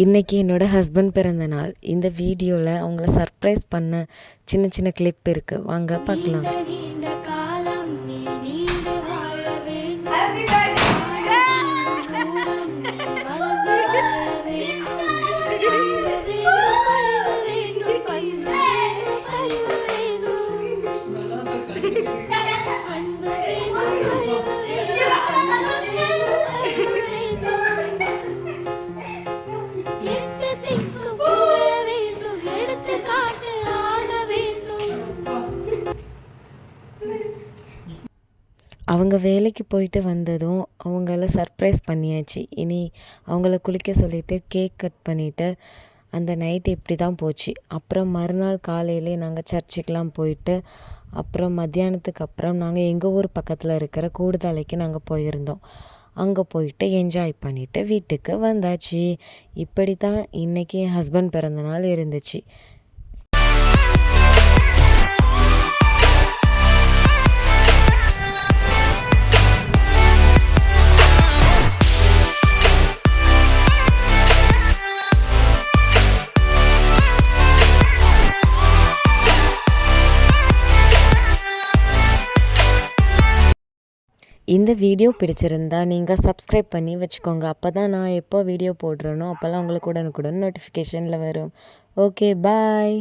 இன்றைக்கி என்னோடய ஹஸ்பண்ட் பிறந்த நாள். இந்த வீடியோவில் அவங்கள சர்ப்ரைஸ் பண்ண சின்ன சின்ன கிளிப் இருக்குது, வாங்க பார்க்கலாம். அவங்க வேலைக்கு போயிட்டு வந்ததும் அவங்கள சர்ப்ரைஸ் பண்ணியாச்சு. இனி அவங்கள குளிக்க சொல்லிவிட்டு கேக் கட் பண்ணிவிட்டு அந்த நைட்டு இப்படி தான் போச்சு. அப்புறம் மறுநாள் காலையிலே நாங்கள் சர்ச்சுக்கெலாம் போயிட்டு அப்புறம் மத்தியானத்துக்கு அப்புறம் நாங்கள் எங்கள் ஊர் பக்கத்தில் இருக்கிற கூடுதலைக்கு நாங்கள் போயிருந்தோம். அங்கே போயிட்டு என்ஜாய் பண்ணிவிட்டு வீட்டுக்கு வந்தாச்சு. இப்படி தான் இன்றைக்கி என் ஹஸ்பண்ட் பிறந்தநாள் இருந்துச்சு. இந்த வீடியோ பிடிச்சிருந்தா நீங்கள் சப்ஸ்கிரைப் பண்ணி வச்சுக்கோங்க. அப்போ தான் நான் எப்போ வீடியோ போடுறேனோ அப்போல்லாம் உங்களுக்கு உடனுக்குடன் நோட்டிஃபிகேஷனில் வரும். ஓகே, பாய்.